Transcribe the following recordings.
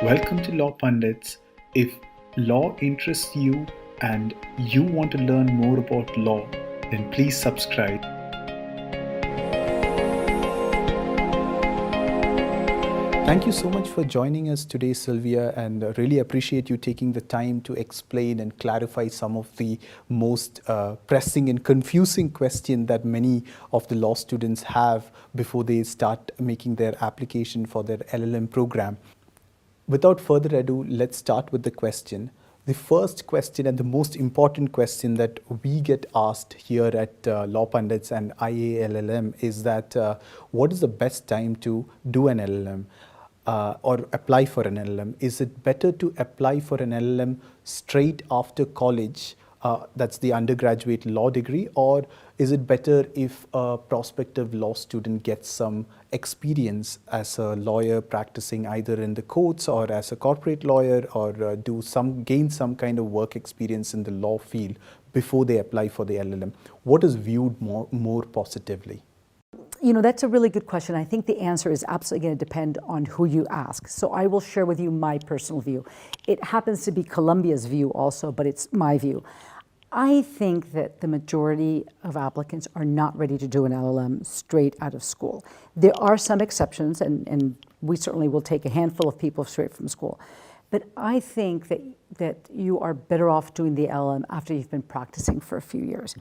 Welcome to Law Pundits. If law interests you and you want to learn more about law, then please subscribe. Thank you so much for joining us today, Sylvia, and really appreciate you taking the time to explain and clarify some of the most pressing and confusing questions that many of the law students have before they start making their application for their LLM program. Without further ado, let's start with the question. The first question and the most important question that we get asked here at Law Pundits and IALLM is that what is the best time to do an LLM or apply for an LLM? Is it better to apply for an LLM straight after college, that's the undergraduate law degree, or is it better if a prospective law student gets some experience as a lawyer practicing either in the courts or as a corporate lawyer, or gain some kind of work experience in the law field before they apply for the LLM? What is viewed more positively? You know, that's a really good question. I think the answer is absolutely going to depend on who you ask. So I will share with you my personal view. It happens to be Columbia's view also, but it's my view. I think that the majority of applicants are not ready to do an LLM straight out of school. There are some exceptions, and we certainly will take a handful of people straight from school. But I think that you are better off doing the LLM after you've been practicing for a few years.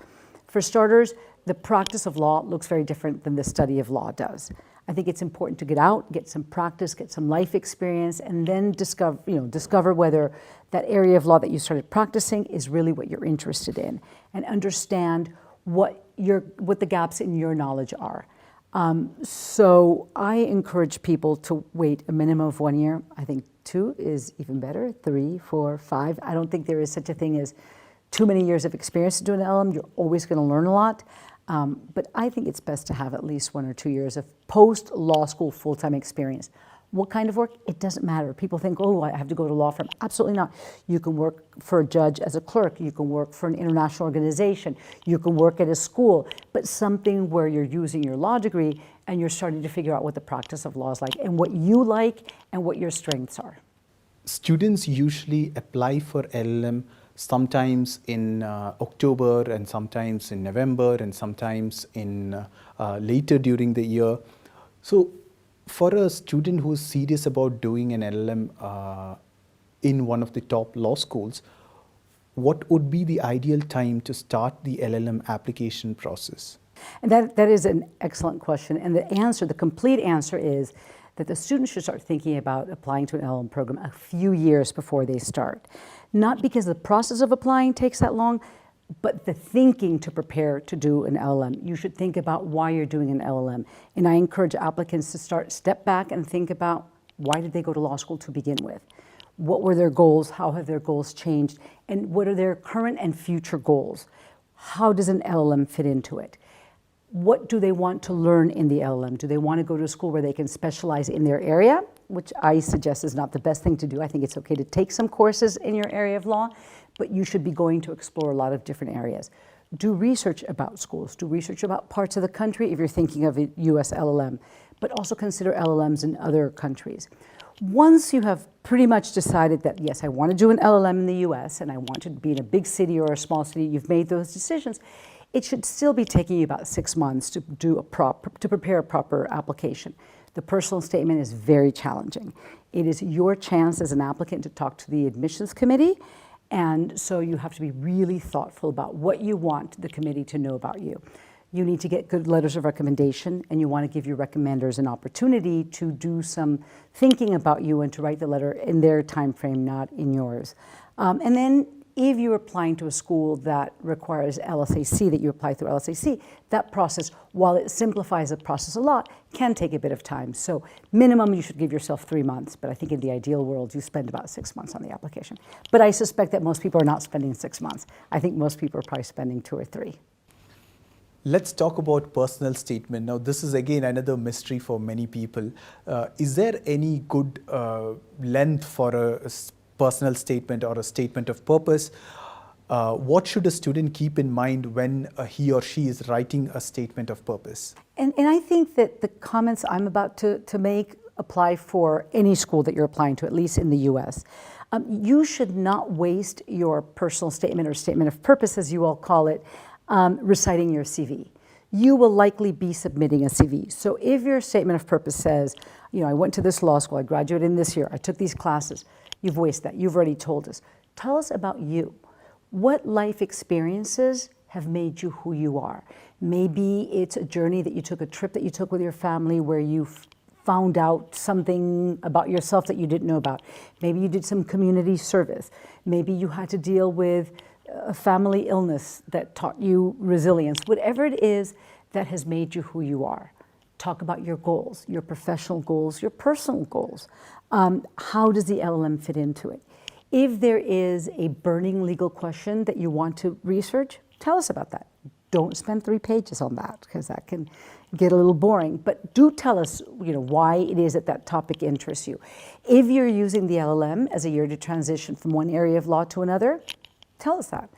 For starters, the practice of law looks very different than the study of law does. I think it's important to get out, get some practice, get some life experience, and then discover whether that area of law that you started practicing is really what you're interested in, and understand what the gaps in your knowledge are. So I encourage people to wait a minimum of 1 year. I think 2 is even better, 3, 4, 5. I don't think there is such a thing as too many years of experience to do an LLM. You're always going to learn a lot. But I think it's best to have at least 1 or 2 years of post-law school full-time experience. What kind of work? It doesn't matter. People think, oh, I have to go to a law firm. Absolutely not. You can work for a judge as a clerk. You can work for an international organization. You can work at a school, but something where you're using your law degree and you're starting to figure out what the practice of law is like and what you like and what your strengths are. Students usually apply for LLM sometimes in October, and sometimes in November, and sometimes in later during the year. So for a student who is serious about doing an LLM in one of the top law schools, what would be the ideal time to start the LLM application process? And that is an excellent question. And the complete answer is that the students should start thinking about applying to an LLM program a few years before they start. Not because the process of applying takes that long, but the thinking to prepare to do an LLM. You should think about why you're doing an LLM. And I encourage applicants to step back and think about, why did they go to law school to begin with? What were their goals? How have their goals changed? And what are their current and future goals? How does an LLM fit into it? What do they want to learn in the LLM? Do they want to go to a school where they can specialize in their area, which I suggest is not the best thing to do. I think it's okay to take some courses in your area of law, but you should be going to explore a lot of different areas. Do research about schools. Do research about parts of the country if you're thinking of a US LLM, but also consider LLMs in other countries. Once you have pretty much decided that, yes, I want to do an LLM in the US and I want to be in a big city or a small city, you've made those decisions, it should still be taking you about 6 months to prepare a proper application. The personal statement is very challenging. It is your chance as an applicant to talk to the admissions committee, and so you have to be really thoughtful about what you want the committee to know about you. You need to get good letters of recommendation, and you want to give your recommenders an opportunity to do some thinking about you and to write the letter in their time frame, not in yours. And then if you're applying to a school that requires LSAC, that you apply through LSAC, that process, while it simplifies the process a lot, can take a bit of time. So minimum, you should give yourself 3 months, but I think in the ideal world, you spend about 6 months on the application. But I suspect that most people are not spending 6 months. I think most people are probably spending 2 or 3. Let's talk about personal statement. Now, this is again another mystery for many people. Is there any good length for a personal statement or a statement of purpose? What should a student keep in mind when he or she is writing a statement of purpose? And I think that the comments I'm about to make apply for any school that you're applying to, at least in the US, you should not waste your personal statement or statement of purpose, as you all call it, reciting your CV. You will likely be submitting a CV. So if your statement of purpose says, I went to this law school, I graduated in this year, I took these classes, you've wasted that. You've already told us. Tell us about you. What life experiences have made you who you are? Maybe it's a journey that you took, a trip that you took with your family where you found out something about yourself that you didn't know about. Maybe you did some community service. Maybe you had to deal with a family illness that taught you resilience. Whatever it is that has made you who you are. Talk about your goals, your professional goals, your personal goals. How does the LLM fit into it? If there is a burning legal question that you want to research, tell us about that. Don't spend 3 pages on that, because that can get a little boring. But do tell us, why it is that topic interests you. If you're using the LLM as a year to transition from one area of law to another, tell us that.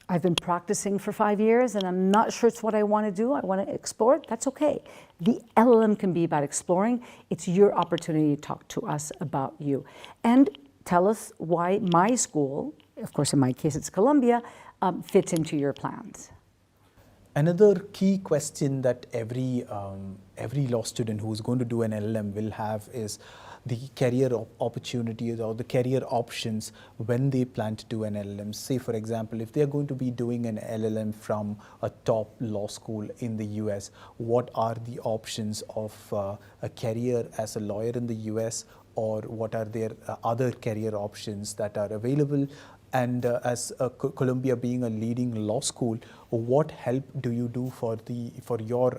I've been practicing for 5 years and I'm not sure it's what I want to do. I want to explore it. That's okay. The LLM can be about exploring. It's your opportunity to talk to us about you. And tell us why my school, of course in my case it's Columbia, fits into your plans. Another key question that every law student who is going to do an LLM will have is the career opportunities or the career options when they plan to do an LLM. Say, for example, if they're going to be doing an LLM from a top law school in the US, what are the options of a career as a lawyer in the US, or what are their other career options that are available? And as Columbia being a leading law school, what help do you do for your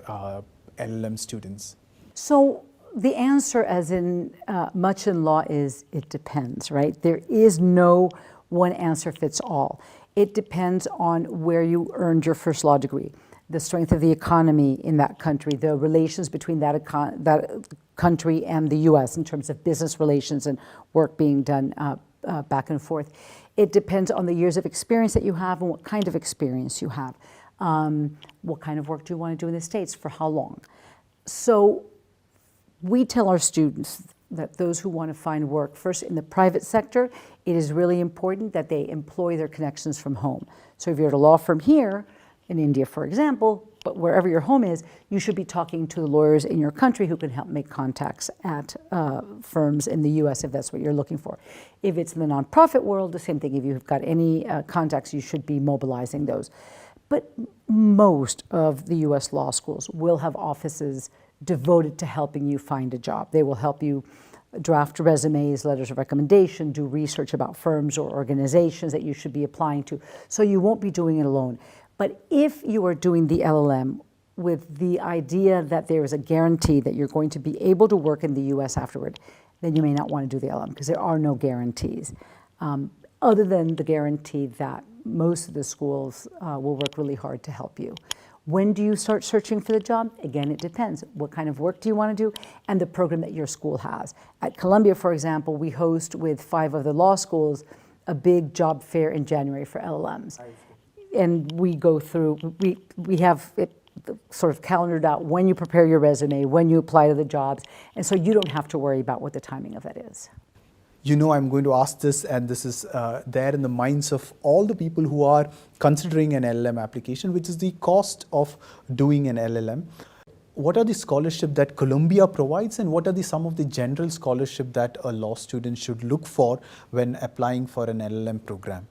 LLM students? So the answer, as in much in law, is it depends, right? There is no one answer fits all. It depends on where you earned your first law degree, the strength of the economy in that country, the relations between that country and the US in terms of business relations and work being done back and forth. It depends on the years of experience that you have and what kind of experience you have. What kind of work do you want to do in the States, for how long? So we tell our students that those who want to find work, first in the private sector, it is really important that they employ their connections from home. So if you're at a law firm here, in India, for example, but wherever your home is, you should be talking to the lawyers in your country who can help make contacts at firms in the US if that's what you're looking for. If it's in the nonprofit world, the same thing. If you've got any contacts, you should be mobilizing those. But most of the US law schools will have offices devoted to helping you find a job. They will help you draft resumes, letters of recommendation, do research about firms or organizations that you should be applying to. So you won't be doing it alone. But if you are doing the LLM with the idea that there is a guarantee that you're going to be able to work in the US afterward, then you may not want to do the LLM, because there are no guarantees, other than the guarantee that most of the schools will work really hard to help you. When do you start searching for the job? Again, it depends. What kind of work do you want to do, and the program that your school has. At Columbia, for example, we host with 5 other law schools a big job fair in January for LLMs. And we go through, we have it sort of calendared out when you prepare your resume, when you apply to the jobs, and so you don't have to worry about what the timing of that is. You know, I'm going to ask this, and this is there in the minds of all the people who are considering an LLM application, which is the cost of doing an LLM. What are the scholarships that Columbia provides, and what are some of the general scholarships that a law student should look for when applying for an LLM program?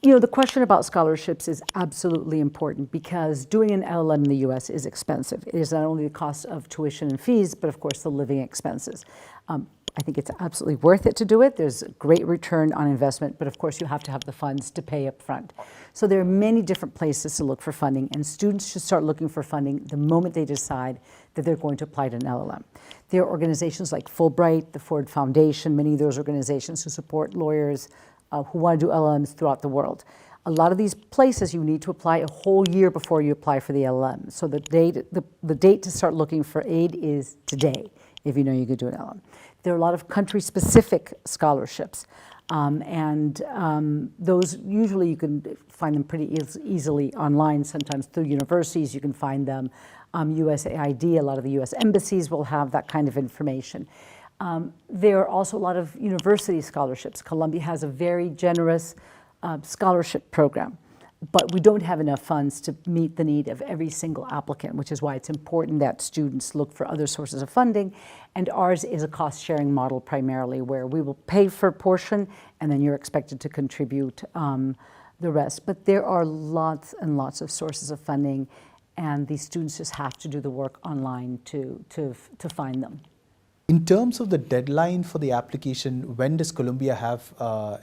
The question about scholarships is absolutely important, because doing an LLM in the US is expensive. It is not only the cost of tuition and fees, but of course the living expenses. I think it's absolutely worth it to do it. There's a great return on investment, but of course you have to have the funds to pay up front. So there are many different places to look for funding, and students should start looking for funding the moment they decide that they're going to apply to an LLM. There are organizations like Fulbright, the Ford Foundation, many of those organizations who support lawyers who want to do LLMs throughout the world. A lot of these places you need to apply a whole year before you apply for the LLM. So the date to start looking for aid is today, if you know you could do an LLM. There are a lot of country-specific scholarships. Those usually you can find them pretty easily online, sometimes through universities. You can find them USAID, a lot of the US embassies will have that kind of information. There are also a lot of university scholarships. Columbia has a very generous scholarship program, but we don't have enough funds to meet the need of every single applicant, which is why it's important that students look for other sources of funding. And ours is a cost-sharing model primarily, where we will pay for a portion and then you're expected to contribute the rest. But there are lots and lots of sources of funding, and these students just have to do the work online to find them. In terms of the deadline for the application, when does Columbia have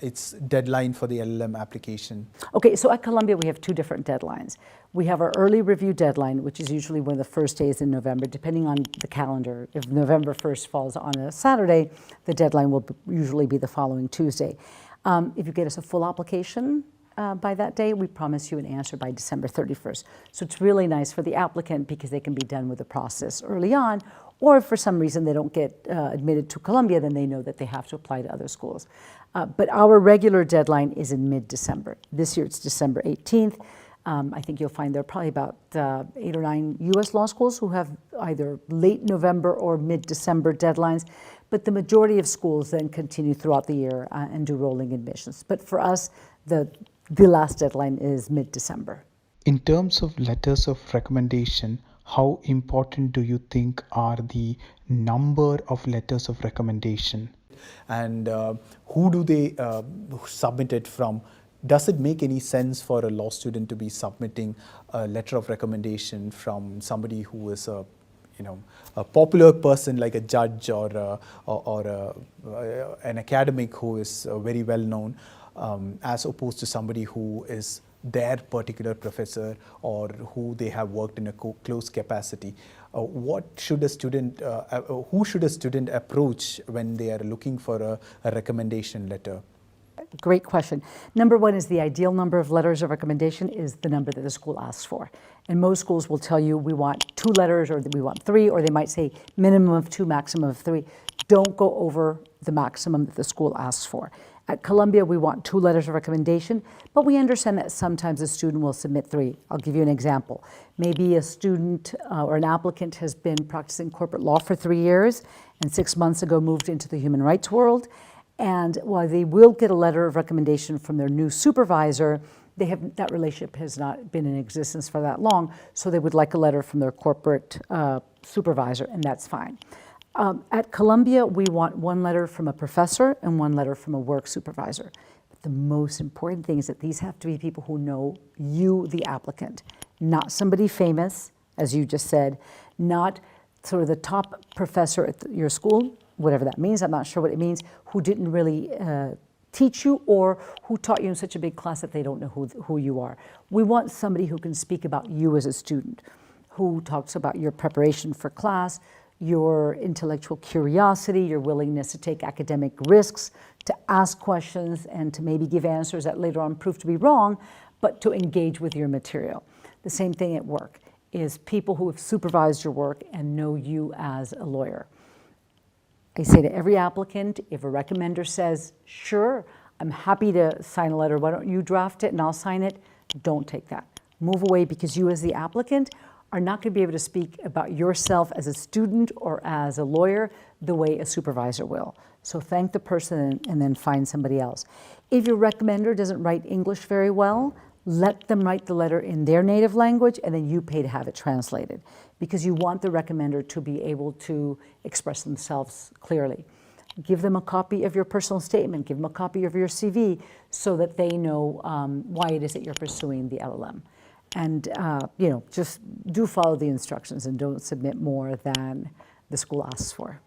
its deadline for the LLM application? Okay, so at Columbia we have two different deadlines. We have our early review deadline, which is usually one of the first days in November, depending on the calendar. If November 1st falls on a Saturday, the deadline will usually be the following Tuesday. If you get us a full application by that day, we promise you an answer by December 31st. So it's really nice for the applicant because they can be done with the process early on, or if for some reason they don't get admitted to Columbia, then they know that they have to apply to other schools. But our regular deadline is in mid-December. This year it's December 18th. I think you'll find there are probably about 8 or 9 US law schools who have either late November or mid-December deadlines, but the majority of schools then continue throughout the year and do rolling admissions. But for us, the last deadline is mid-December. In terms of letters of recommendation, how important do you think are the number of letters of recommendation? And who do they submit it from? Does it make any sense for a law student to be submitting a letter of recommendation from somebody who is a popular person like a judge or an academic who is very well known, as opposed to somebody who is their particular professor or who they have worked in a close capacity? What should a student, who should a student approach when they are looking for a recommendation letter? Great question. Number one is the ideal number of letters of recommendation is the number that the school asks for. And most schools will tell you we want 2 letters or we want 3, or they might say minimum of 2, maximum of 3. Don't go over the maximum that the school asks for. At Columbia, we want 2 letters of recommendation, but we understand that sometimes a student will submit 3. I'll give you an example. Maybe a student or an applicant has been practicing corporate law for 3 years and 6 months ago moved into the human rights world. And while they will get a letter of recommendation from their new supervisor, that relationship has not been in existence for that long, so they would like a letter from their corporate supervisor, and that's fine. At Columbia, we want 1 letter from a professor and 1 letter from a work supervisor. But the most important thing is that these have to be people who know you, the applicant, not somebody famous, as you just said, not sort of the top professor at your school, whatever that means, I'm not sure what it means, who didn't really teach you or who taught you in such a big class that they don't know who you are. We want somebody who can speak about you as a student, who talks about your preparation for class, your intellectual curiosity, your willingness to take academic risks, to ask questions, and to maybe give answers that later on prove to be wrong, but to engage with your material. The same thing at work is people who have supervised your work and know you as a lawyer. I say to every applicant, if a recommender says, sure, I'm happy to sign a letter, why don't you draft it and I'll sign it, don't take that. Move away, because you as the applicant are not going to be able to speak about yourself as a student or as a lawyer the way a supervisor will. So thank the person and then find somebody else. If your recommender doesn't write English very well, let them write the letter in their native language and then you pay to have it translated, because you want the recommender to be able to express themselves clearly. Give them a copy of your personal statement, give them a copy of your CV so that they know why it is that you're pursuing the LLM. And just do follow the instructions and don't submit more than the school asks for.